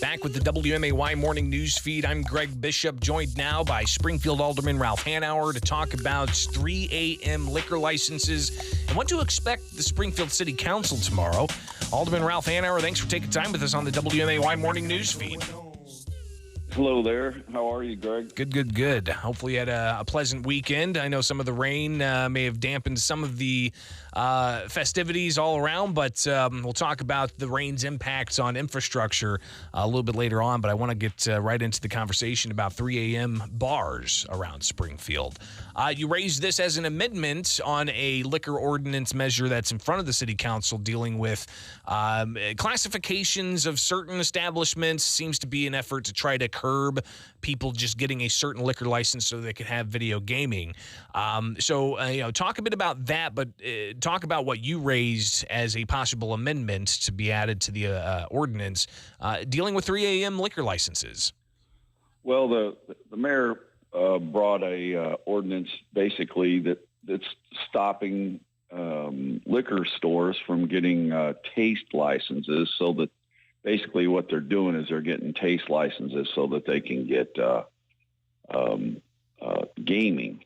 Back with the WMAY morning news feed. I'm Greg Bishop, joined now by Springfield Alderman Ralph Hanauer to talk about 3 a.m. liquor licenses and what to expect the Springfield City Council tomorrow. Alderman Ralph Hanauer, thanks for taking time with us on the WMAY morning news feed. Hello there. How are you, Greg? Good. Hopefully you had a pleasant weekend. I know some of the rain may have dampened some of the festivities all around, but we'll talk about the rain's impacts on infrastructure a little bit later on. But I want to get right into the conversation about 3 a.m. bars around Springfield. You raised this as an amendment on a liquor ordinance measure that's in front of the city council dealing with classifications of certain establishments. Seems to be an effort to try to curb people just getting a certain liquor license so they can have video gaming. Talk a bit about that, but talk about what you raised as a possible amendment to be added to the ordinance dealing with 3 a.m. liquor licenses. Well, the mayor brought a ordinance basically that's stopping liquor stores from getting taste licenses, so that basically what they're doing is they're getting taste licenses so that they can get gaming.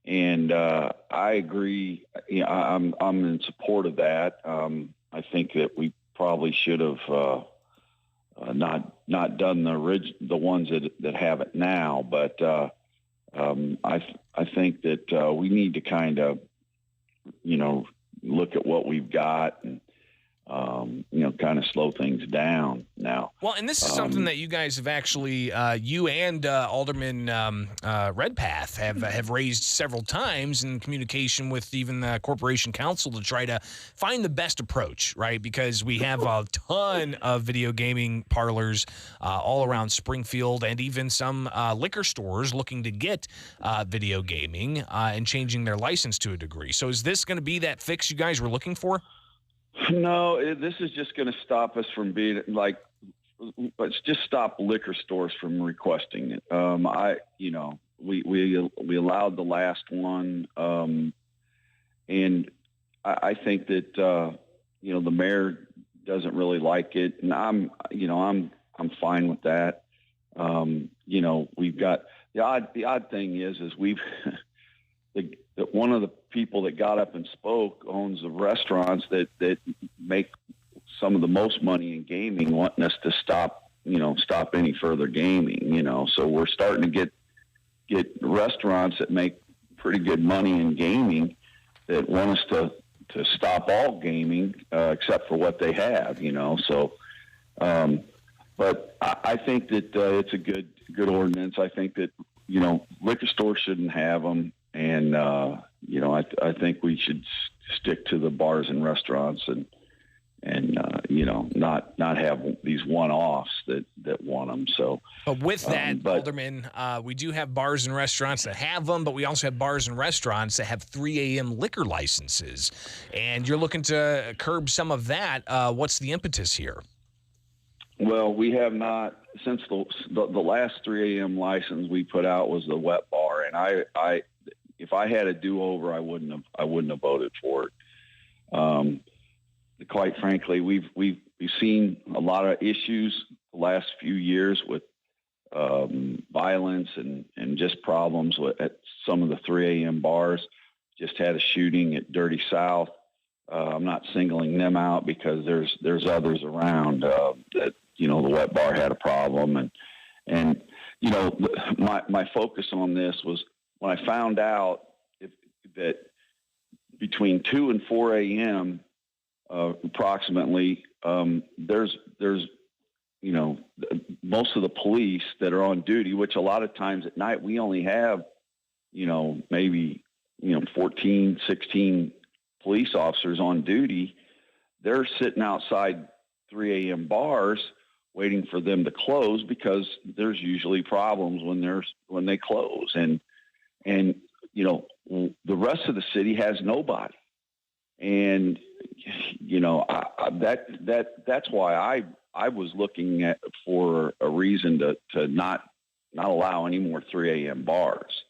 And I agree. I'm in support of that. I think that we probably should have not done the ones that have it now. But I think that we need to kind of look at what we've got and kind of slow things down now. Well, and this is something that you guys have actually, you and Alderman Redpath have raised several times in communication with even the Corporation Council to try to find the best approach, right? Because we have a ton of video gaming parlors all around Springfield, and even some liquor stores looking to get video gaming and changing their license to a degree. So is this going to be that fix you guys were looking for? No, this is just going to stop us from being like, let's just stop liquor stores from requesting it. We allowed the last one, and I think that the mayor doesn't really like it, and I'm fine with that. We've got the odd thing is we've that one of the people that got up and spoke owns the restaurants that make some of the most money in gaming, wanting us to stop any further gaming, so we're starting to get restaurants that make pretty good money in gaming that want us to stop all gaming, except for what they have, but I think that it's a good ordinance. I think that, liquor stores shouldn't have them. And, I think we should stick to the bars and restaurants and not have these one-offs that want them. So, but with that, Alderman, we do have bars and restaurants that have them, but we also have bars and restaurants that have 3 a.m. liquor licenses. And you're looking to curb some of that. What's the impetus here? Well, we have not, since the last 3 a.m. license we put out was the wet bar, and I if I had a do-over, I wouldn't have voted for it. Quite frankly, we've seen a lot of issues the last few years with violence and just problems at some of the 3 a.m. bars. Just had a shooting at Dirty South. I'm not singling them out because there's others around that the wet bar had a problem, and my focus on this was when I found out that between 2 and 4 a.m. Approximately, there's most of the police that are on duty, which a lot of times at night we only have maybe 14, 16 police officers on duty. They're sitting outside 3 a.m. bars waiting for them to close because there's usually problems when they close, and the rest of the city has nobody, and that's why I was looking for a reason to not allow any more 3 a.m. bars,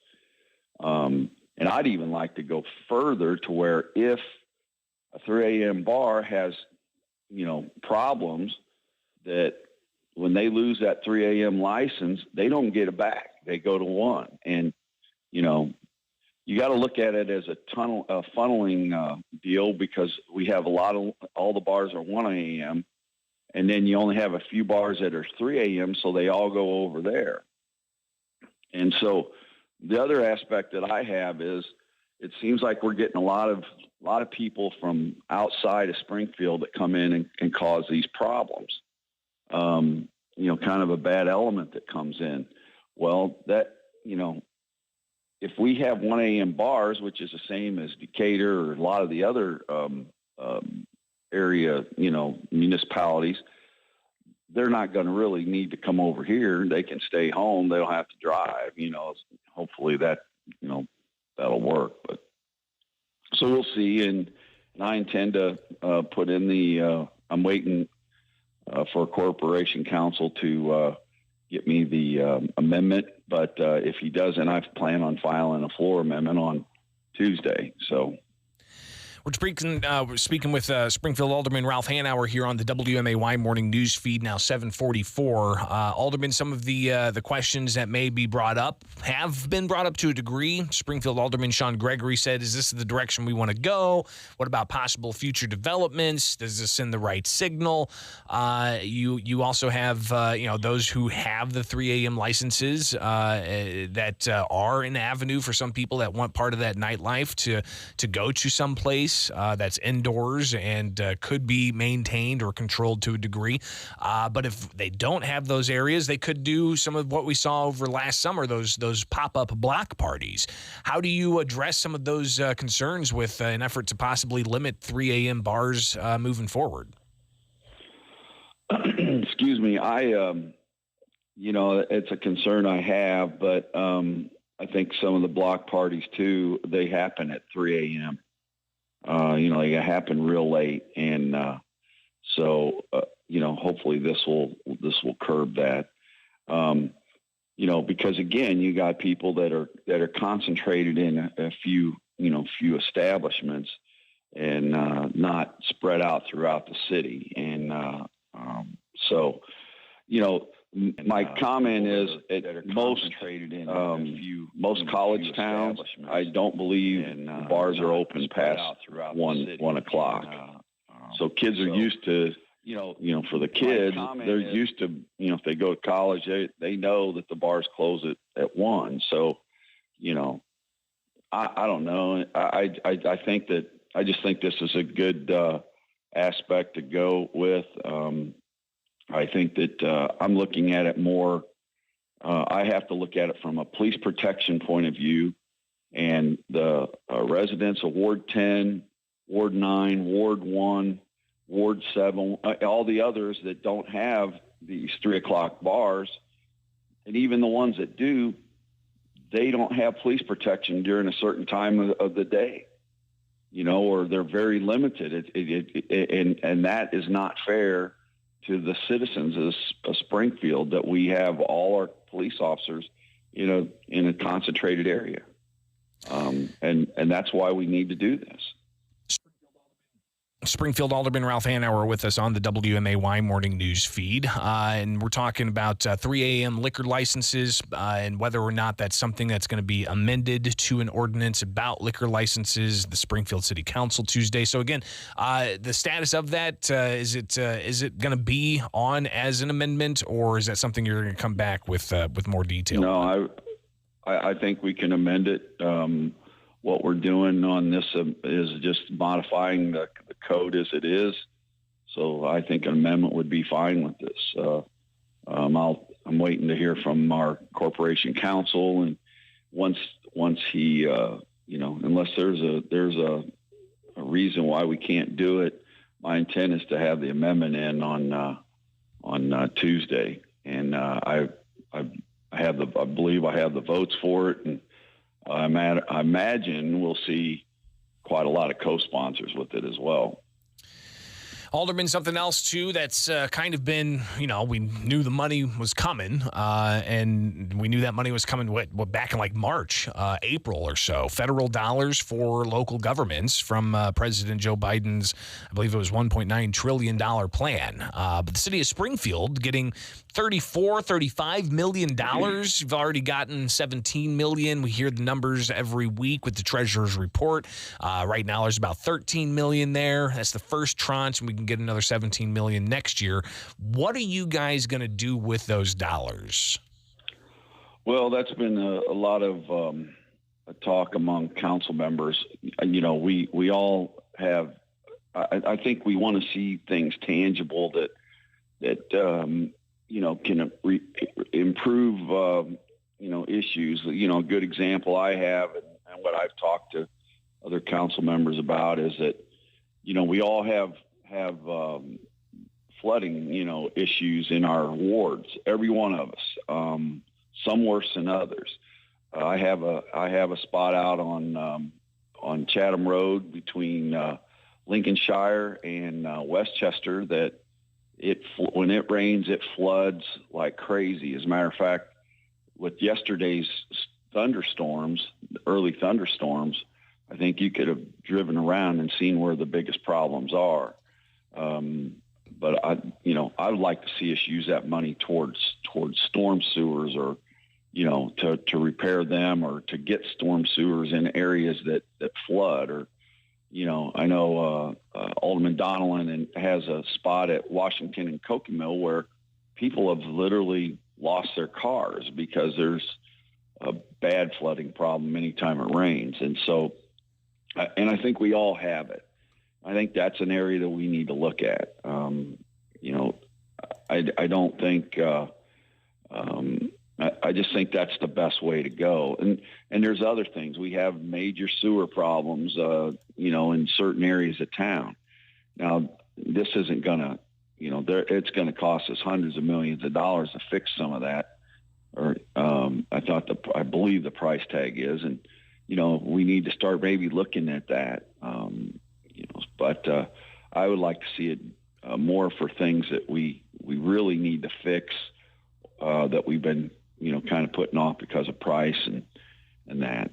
and I'd even like to go further to where if a 3 a.m. bar has problems that when they lose that 3 a.m. license, they don't get it back. They go to 1. And, you know, you got to look at it as a funneling deal, because we have all the bars are 1 a.m. and then you only have a few bars that are 3 a.m. So they all go over there. And so the other aspect that I have is, it seems like we're getting a lot of people from outside of Springfield that come in and cause these problems. You know, kind of a bad element that comes in. Well, that, you know, if we have 1 a.m. bars, which is the same as Decatur or a lot of the other area, you know, municipalities, they're not going to really need to come over here. They can stay home. They don't have to drive. You know, hopefully that, you know, that'll work. But so we'll see. And I intend to put in I'm waiting for Corporation Counsel to get me the amendment. But if he doesn't, I plan on filing a floor amendment on Tuesday. So we're speaking with Springfield Alderman Ralph Hanauer here on the WMAY morning news feed, now 744. Alderman, some of the questions that may be brought up have been brought up to a degree. Springfield Alderman Sean Gregory said, is this the direction we want to go? What about possible future developments? Does this send the right signal? You also have those who have the 3 a.m. licenses that are an avenue for some people that want part of that nightlife to go to some place that's indoors and could be maintained or controlled to a degree. But if they don't have those areas, they could do some of what we saw over last summer, those pop-up block parties. How do you address some of those concerns with an effort to possibly limit 3 a.m. bars moving forward? Excuse me. It's a concern I have, but I think some of the block parties too, they happen at 3 a.m. They happen real late. And hopefully this will curb that. Because again, you got people that are concentrated in a few establishments and not spread out throughout the city. And my comment is at most college towns, I don't believe the bars are open past 1 o'clock. So kids are used to, for the kids, they're used to, if they go to college, they know that the bars close at 1. So, I don't know. I just think this is a good aspect to go with. I think that I'm looking at it more. I have to look at it from a police protection point of view, and the residents of Ward 10, Ward 9, Ward 1, Ward 7, all the others that don't have these 3 o'clock bars, and even the ones that do, they don't have police protection during a certain time of the day, or they're very limited. And that is not fair to the citizens of Springfield, that we have all our police officers, in a concentrated area. And that's why we need to do this. Springfield Alderman Ralph Hanauer with us on the WMAY morning news feed. And we're talking about 3 a.m. liquor licenses and whether or not that's something that's going to be amended to an ordinance about liquor licenses, the Springfield City Council Tuesday. So again, the status of that, is it going to be on as an amendment, or is that something you're going to come back with more detail? No, I think we can amend it. What we're doing on this is just modifying the code as it is. So I think an amendment would be fine with this. I'm waiting to hear from our corporation counsel, and once he, unless there's a reason why we can't do it, my intent is to have the amendment in on Tuesday, and I believe I have the votes for it, and I imagine we'll see quite a lot of co-sponsors with it as well. Alderman, something else, too, that's kind of been, we knew the money was coming, and we knew that money was coming back in like March, April or so. Federal dollars for local governments from President Joe Biden's, I believe it was $1.9 trillion plan. But the city of Springfield getting $35 million. You've already gotten $17 million. We hear the numbers every week with the treasurer's report. Right now, there's about $13 million there. That's the first tranche, and we can get another $17 million next year. What are you guys going to do with those dollars? Well, that's been a lot of talk among council members. We all have. I think we want to see things tangible that can improve issues. A good example I have, and what I've talked to other council members about, is that we all have flooding issues in our wards, every one of us, some worse than others. I have a spot out on Chatham Road between Lincolnshire and Westchester that when it rains, it floods like crazy. As a matter of fact, with yesterday's thunderstorms, early thunderstorms, I think you could have driven around and seen where the biggest problems are. But I would like to see us use that money towards storm sewers, or to repair them, or to get storm sewers in areas that flood. Or I know Alderman Donnellan has a spot at Washington and Cocoa where people have literally lost their cars because there's a bad flooding problem anytime it rains. And so, and I think we all have it. I think that's an area that we need to look at. I don't think, I just think that's the best way to go. And there's other things. We have major sewer problems, in certain areas of town. Now, this isn't going to, it's going to cost us hundreds of millions of dollars to fix some of that. Or I believe the price tag is, and we need to start maybe looking at that. But I would like to see it more for things that we really need to fix, that we've been kind of putting off because of price and that.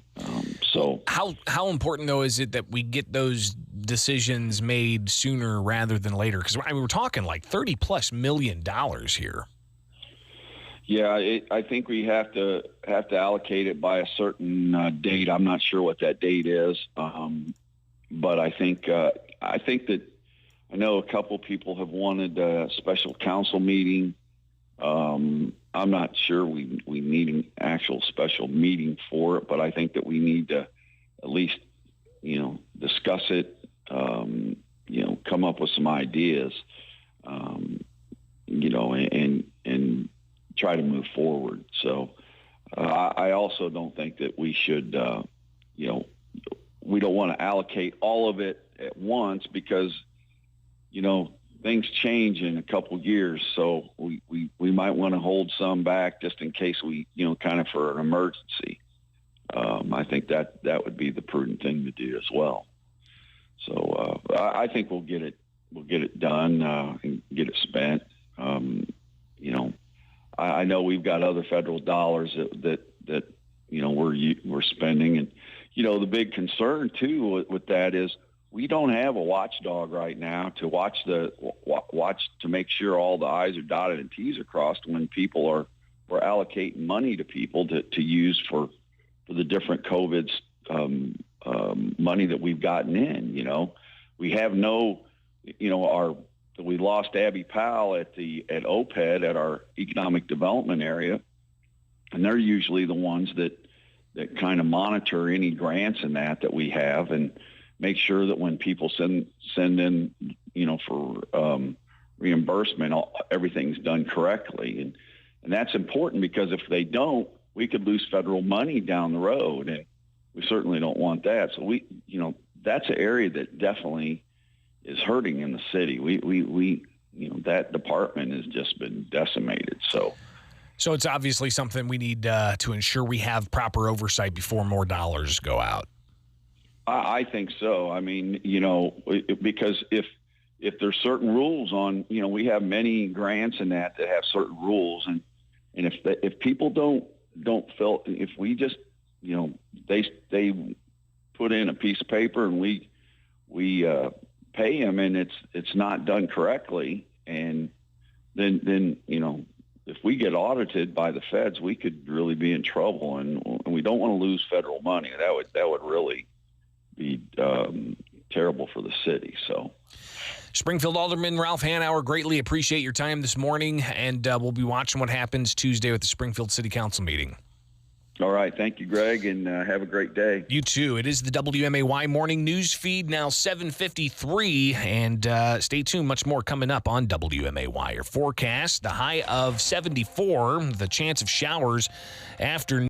So how important though is it that we get those decisions made sooner rather than later? Because we're talking like $30+ million here. Yeah, I think we have to allocate it by a certain date. I'm not sure what that date is, but I think that I know a couple people have wanted a special council meeting. I'm not sure we need an actual special meeting for it, but I think that we need to at least discuss it. Come up with some ideas. And try to move forward. So I also don't think that we should, we don't want to allocate all of it at once because, things change in a couple of years. So we might want to hold some back just in case we, kind of for an emergency. I think that would be the prudent thing to do as well. So I think we'll get it done and get it spent. I know we've got other federal dollars that we're spending, and the big concern too with that is we don't have a watchdog right now to watch to make sure all the I's are dotted and T's are crossed when people we're allocating money to people to use for the different COVID's money that we've gotten in. We have no, we lost Abby Powell at OPED, at our economic development area, and they're usually the ones that kind of monitor any grants and that we have and make sure that when people send in, for reimbursement, everything's done correctly. And that's important because if they don't, we could lose federal money down the road, and we certainly don't want that. So that's an area that definitely is hurting in the city. We that department has just been decimated. So it's obviously something we need to ensure we have proper oversight before more dollars go out. I think so. I mean, because if if there's certain rules on, we have many grants and that have certain rules, and if people don't feel, if we just, they put in a piece of paper and we pay them and it's not done correctly, and then if we get audited by the feds, we could really be in trouble, and we don't want to lose federal money. That would really be terrible for the city. So, Springfield Alderman Ralph Hanauer, greatly appreciate your time this morning, and we'll be watching what happens Tuesday with the Springfield City Council meeting. All right. Thank you, Greg, and have a great day. You too. It is the WMAY morning news feed, now 7:53, and stay tuned. Much more coming up on WMAY. Your forecast, the high of 74, the chance of showers after